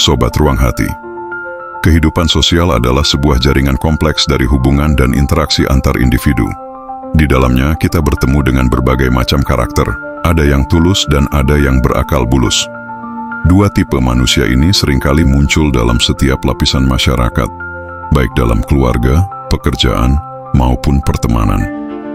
Sobat Ruang Hati. Kehidupan sosial adalah sebuah jaringan kompleks dari hubungan dan interaksi antar individu. Di dalamnya kita bertemu dengan berbagai macam karakter, ada yang tulus dan ada yang berakal bulus. Dua tipe manusia ini seringkali muncul dalam setiap lapisan masyarakat, baik dalam keluarga, pekerjaan, maupun pertemanan.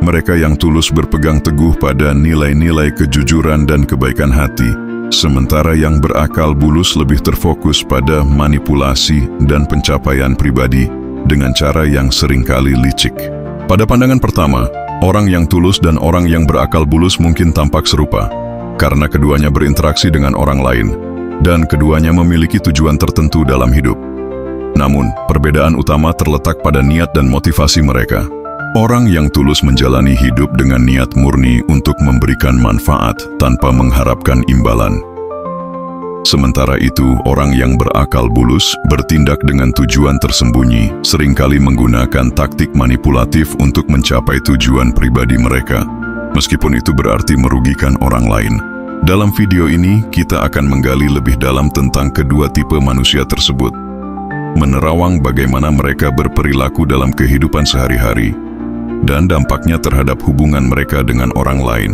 Mereka yang tulus berpegang teguh pada nilai-nilai kejujuran dan kebaikan hati, sementara yang berakal bulus lebih terfokus pada manipulasi dan pencapaian pribadi dengan cara yang seringkali licik. Pada pandangan pertama, orang yang tulus dan orang yang berakal bulus mungkin tampak serupa, karena keduanya berinteraksi dengan orang lain, dan keduanya memiliki tujuan tertentu dalam hidup. Namun, perbedaan utama terletak pada niat dan motivasi mereka. Orang yang tulus menjalani hidup dengan niat murni untuk memberikan manfaat tanpa mengharapkan imbalan. Sementara itu, orang yang berakal bulus bertindak dengan tujuan tersembunyi, seringkali menggunakan taktik manipulatif untuk mencapai tujuan pribadi mereka, meskipun itu berarti merugikan orang lain. Dalam video ini, kita akan menggali lebih dalam tentang kedua tipe manusia tersebut, menerawang bagaimana mereka berperilaku dalam kehidupan sehari-hari, dan dampaknya terhadap hubungan mereka dengan orang lain.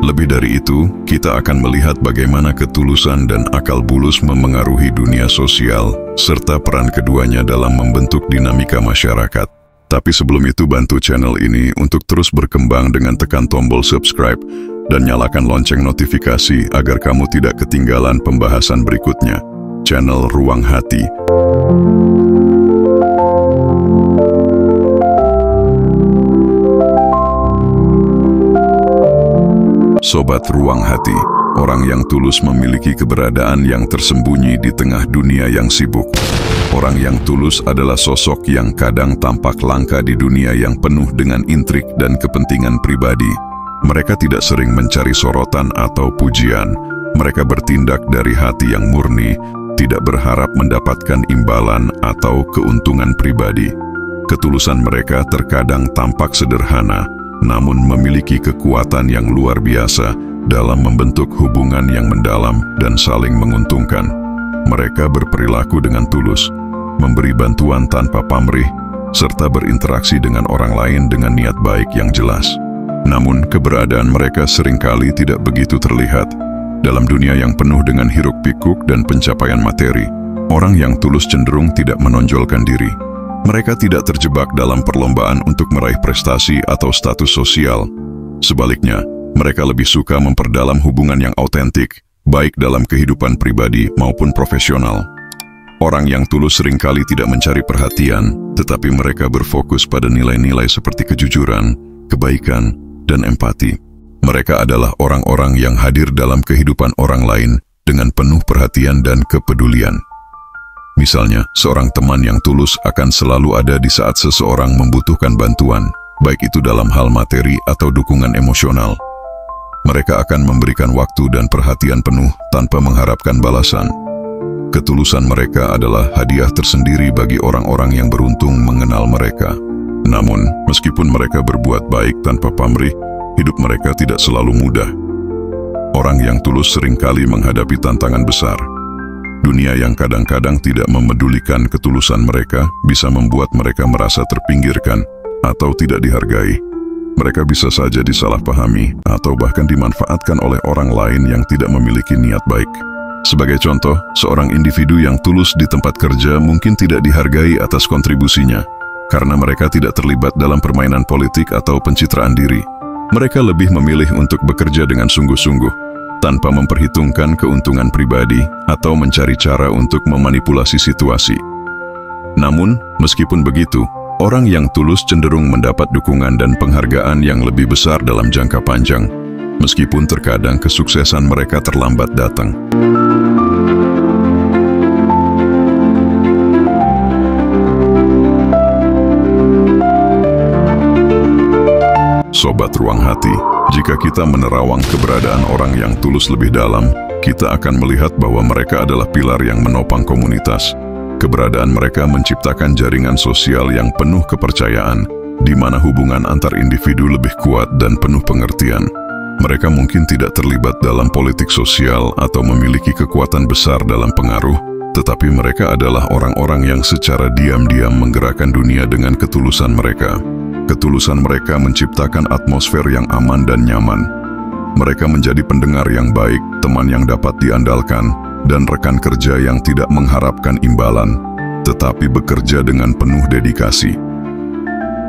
Lebih dari itu, kita akan melihat bagaimana ketulusan dan akal bulus memengaruhi dunia sosial, serta peran keduanya dalam membentuk dinamika masyarakat. Tapi sebelum itu, bantu channel ini untuk terus berkembang dengan tekan tombol subscribe dan nyalakan lonceng notifikasi agar kamu tidak ketinggalan pembahasan berikutnya. Channel Ruang Hati. Sobat Ruang Hati, orang yang tulus memiliki keberadaan yang tersembunyi di tengah dunia yang sibuk. Orang yang tulus adalah sosok yang kadang tampak langka di dunia yang penuh dengan intrik dan kepentingan pribadi. Mereka tidak sering mencari sorotan atau pujian. Mereka bertindak dari hati yang murni, tidak berharap mendapatkan imbalan atau keuntungan pribadi. Ketulusan mereka terkadang tampak sederhana, namun memiliki kekuatan yang luar biasa dalam membentuk hubungan yang mendalam dan saling menguntungkan. Mereka berperilaku dengan tulus, memberi bantuan tanpa pamrih, serta berinteraksi dengan orang lain dengan niat baik yang jelas. Namun, keberadaan mereka seringkali tidak begitu terlihat. Dalam dunia yang penuh dengan hiruk-pikuk dan pencapaian materi, orang yang tulus cenderung tidak menonjolkan diri. Mereka tidak terjebak dalam perlombaan untuk meraih prestasi atau status sosial. Sebaliknya, mereka lebih suka memperdalam hubungan yang autentik, baik dalam kehidupan pribadi maupun profesional. Orang yang tulus seringkali tidak mencari perhatian, tetapi mereka berfokus pada nilai-nilai seperti kejujuran, kebaikan, dan empati. Mereka adalah orang-orang yang hadir dalam kehidupan orang lain dengan penuh perhatian dan kepedulian. Misalnya, seorang teman yang tulus akan selalu ada di saat seseorang membutuhkan bantuan, baik itu dalam hal materi atau dukungan emosional. Mereka akan memberikan waktu dan perhatian penuh tanpa mengharapkan balasan. Ketulusan mereka adalah hadiah tersendiri bagi orang-orang yang beruntung mengenal mereka. Namun, meskipun mereka berbuat baik tanpa pamrih, hidup mereka tidak selalu mudah. Orang yang tulus seringkali menghadapi tantangan besar. Dunia yang kadang-kadang tidak memedulikan ketulusan mereka bisa membuat mereka merasa terpinggirkan atau tidak dihargai. Mereka bisa saja disalahpahami atau bahkan dimanfaatkan oleh orang lain yang tidak memiliki niat baik. Sebagai contoh, seorang individu yang tulus di tempat kerja mungkin tidak dihargai atas kontribusinya karena mereka tidak terlibat dalam permainan politik atau pencitraan diri. Mereka lebih memilih untuk bekerja dengan sungguh-sungguh, tanpa memperhitungkan keuntungan pribadi atau mencari cara untuk memanipulasi situasi. Namun, meskipun begitu, orang yang tulus cenderung mendapat dukungan dan penghargaan yang lebih besar dalam jangka panjang, meskipun terkadang kesuksesan mereka terlambat datang. Sobat Ruang Hati, jika kita menerawang keberadaan orang yang tulus lebih dalam, kita akan melihat bahwa mereka adalah pilar yang menopang komunitas. Keberadaan mereka menciptakan jaringan sosial yang penuh kepercayaan, di mana hubungan antar individu lebih kuat dan penuh pengertian. Mereka mungkin tidak terlibat dalam politik sosial atau memiliki kekuatan besar dalam pengaruh, tetapi mereka adalah orang-orang yang secara diam-diam menggerakkan dunia dengan ketulusan mereka. Ketulusan mereka menciptakan atmosfer yang aman dan nyaman. Mereka menjadi pendengar yang baik, teman yang dapat diandalkan, dan rekan kerja yang tidak mengharapkan imbalan, tetapi bekerja dengan penuh dedikasi.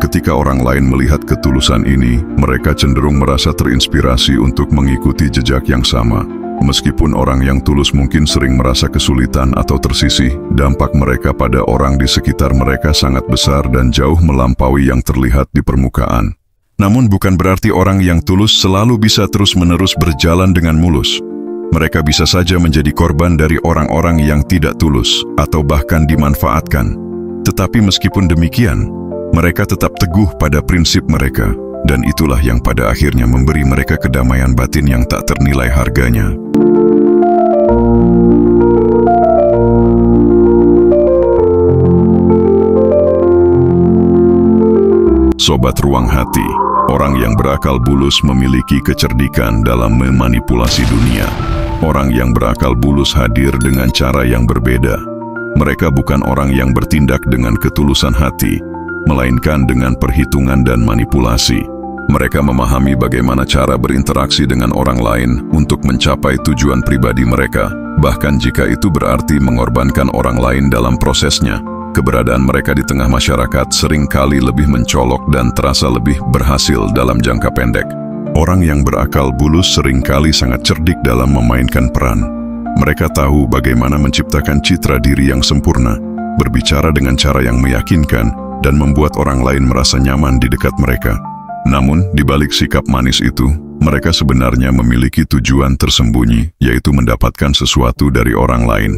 Ketika orang lain melihat ketulusan ini, mereka cenderung merasa terinspirasi untuk mengikuti jejak yang sama. Meskipun orang yang tulus mungkin sering merasa kesulitan atau tersisih, dampak mereka pada orang di sekitar mereka sangat besar dan jauh melampaui yang terlihat di permukaan. Namun bukan berarti orang yang tulus selalu bisa terus-menerus berjalan dengan mulus. Mereka bisa saja menjadi korban dari orang-orang yang tidak tulus atau bahkan dimanfaatkan. Tetapi meskipun demikian, mereka tetap teguh pada prinsip mereka, dan itulah yang pada akhirnya memberi mereka kedamaian batin yang tak ternilai harganya. Sobat Ruang Hati, orang yang berakal bulus memiliki kecerdikan dalam memanipulasi dunia. Orang yang berakal bulus hadir dengan cara yang berbeda. Mereka bukan orang yang bertindak dengan ketulusan hati, melainkan dengan perhitungan dan manipulasi. Mereka memahami bagaimana cara berinteraksi dengan orang lain untuk mencapai tujuan pribadi mereka, bahkan jika itu berarti mengorbankan orang lain dalam prosesnya. Keberadaan mereka di tengah masyarakat seringkali lebih mencolok dan terasa lebih berhasil dalam jangka pendek. Orang yang berakal bulus seringkali sangat cerdik dalam memainkan peran. Mereka tahu bagaimana menciptakan citra diri yang sempurna, berbicara dengan cara yang meyakinkan, dan membuat orang lain merasa nyaman di dekat mereka. Namun, di balik sikap manis itu, mereka sebenarnya memiliki tujuan tersembunyi, yaitu mendapatkan sesuatu dari orang lain.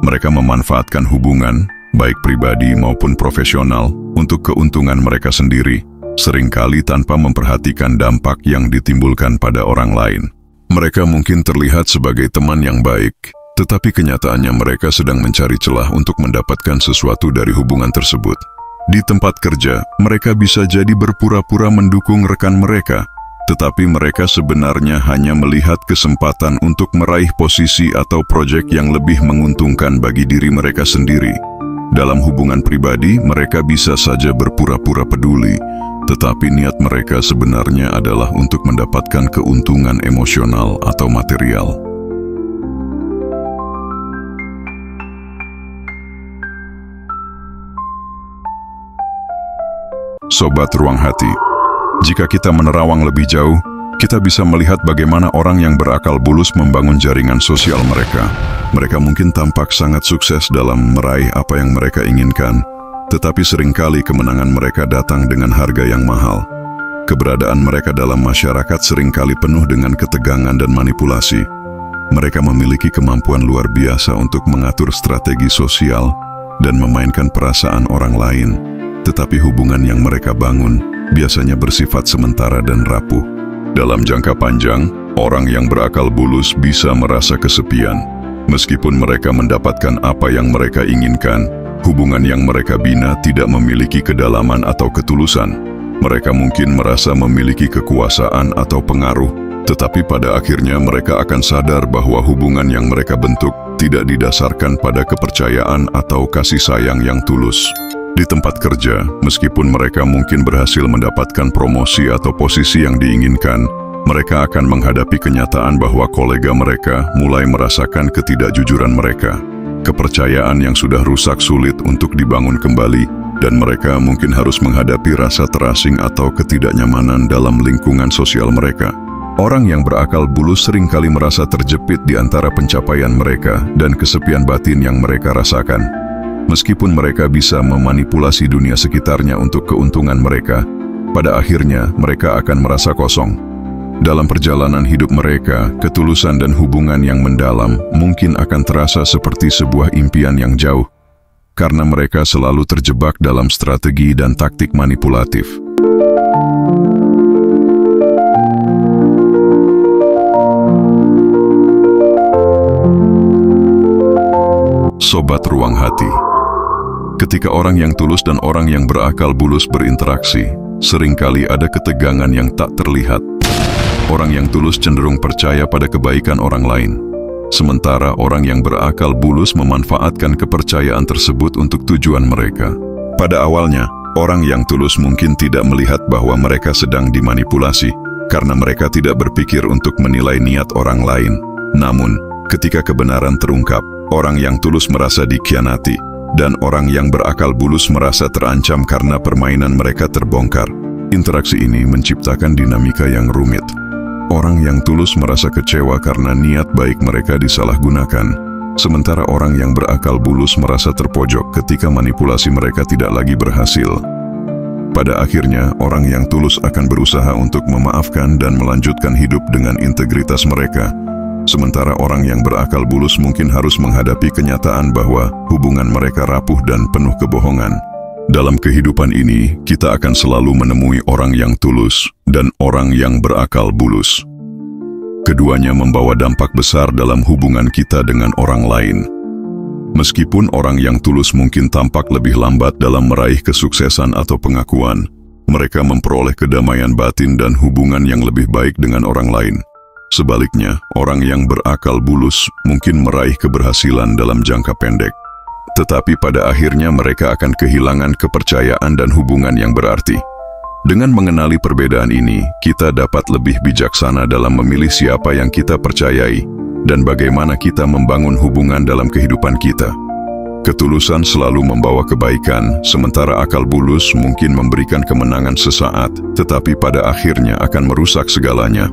Mereka memanfaatkan hubungan, baik pribadi maupun profesional, untuk keuntungan mereka sendiri, seringkali tanpa memperhatikan dampak yang ditimbulkan pada orang lain. Mereka mungkin terlihat sebagai teman yang baik, tetapi kenyataannya mereka sedang mencari celah untuk mendapatkan sesuatu dari hubungan tersebut. Di tempat kerja, mereka bisa jadi berpura-pura mendukung rekan mereka, tetapi mereka sebenarnya hanya melihat kesempatan untuk meraih posisi atau proyek yang lebih menguntungkan bagi diri mereka sendiri. Dalam hubungan pribadi, mereka bisa saja berpura-pura peduli, tetapi niat mereka sebenarnya adalah untuk mendapatkan keuntungan emosional atau material. Sobat Ruang Hati, jika kita menerawang lebih jauh, kita bisa melihat bagaimana orang yang berakal bulus membangun jaringan sosial mereka. Mereka mungkin tampak sangat sukses dalam meraih apa yang mereka inginkan, tetapi seringkali kemenangan mereka datang dengan harga yang mahal. Keberadaan mereka dalam masyarakat seringkali penuh dengan ketegangan dan manipulasi. Mereka memiliki kemampuan luar biasa untuk mengatur strategi sosial dan memainkan perasaan orang lain. Tetapi hubungan yang mereka bangun biasanya bersifat sementara dan rapuh. Dalam jangka panjang, orang yang berakal bulus bisa merasa kesepian. Meskipun mereka mendapatkan apa yang mereka inginkan, hubungan yang mereka bina tidak memiliki kedalaman atau ketulusan. Mereka mungkin merasa memiliki kekuasaan atau pengaruh, tetapi pada akhirnya mereka akan sadar bahwa hubungan yang mereka bentuk tidak didasarkan pada kepercayaan atau kasih sayang yang tulus. Di tempat kerja, meskipun mereka mungkin berhasil mendapatkan promosi atau posisi yang diinginkan, mereka akan menghadapi kenyataan bahwa kolega mereka mulai merasakan ketidakjujuran mereka. Kepercayaan yang sudah rusak sulit untuk dibangun kembali, dan mereka mungkin harus menghadapi rasa terasing atau ketidaknyamanan dalam lingkungan sosial mereka. Orang yang berakal bulus seringkali merasa terjepit di antara pencapaian mereka dan kesepian batin yang mereka rasakan. Meskipun mereka bisa memanipulasi dunia sekitarnya untuk keuntungan mereka, pada akhirnya mereka akan merasa kosong. Dalam perjalanan hidup mereka, ketulusan dan hubungan yang mendalam mungkin akan terasa seperti sebuah impian yang jauh, karena mereka selalu terjebak dalam strategi dan taktik manipulatif. Sobat Ruang Hati, ketika orang yang tulus dan orang yang berakal bulus berinteraksi, seringkali ada ketegangan yang tak terlihat. Orang yang tulus cenderung percaya pada kebaikan orang lain, sementara orang yang berakal bulus memanfaatkan kepercayaan tersebut untuk tujuan mereka. Pada awalnya, orang yang tulus mungkin tidak melihat bahwa mereka sedang dimanipulasi, karena mereka tidak berpikir untuk menilai niat orang lain. Namun, ketika kebenaran terungkap, orang yang tulus merasa dikhianati, dan orang yang berakal bulus merasa terancam karena permainan mereka terbongkar. Interaksi ini menciptakan dinamika yang rumit. Orang yang tulus merasa kecewa karena niat baik mereka disalahgunakan, sementara orang yang berakal bulus merasa terpojok ketika manipulasi mereka tidak lagi berhasil. Pada akhirnya, orang yang tulus akan berusaha untuk memaafkan dan melanjutkan hidup dengan integritas mereka, sementara orang yang berakal bulus mungkin harus menghadapi kenyataan bahwa hubungan mereka rapuh dan penuh kebohongan. Dalam kehidupan ini, kita akan selalu menemui orang yang tulus dan orang yang berakal bulus. Keduanya membawa dampak besar dalam hubungan kita dengan orang lain. Meskipun orang yang tulus mungkin tampak lebih lambat dalam meraih kesuksesan atau pengakuan, mereka memperoleh kedamaian batin dan hubungan yang lebih baik dengan orang lain. Sebaliknya, orang yang berakal bulus mungkin meraih keberhasilan dalam jangka pendek, tetapi pada akhirnya mereka akan kehilangan kepercayaan dan hubungan yang berarti. Dengan mengenali perbedaan ini, kita dapat lebih bijaksana dalam memilih siapa yang kita percayai dan bagaimana kita membangun hubungan dalam kehidupan kita. Ketulusan selalu membawa kebaikan, sementara akal bulus mungkin memberikan kemenangan sesaat, tetapi pada akhirnya akan merusak segalanya.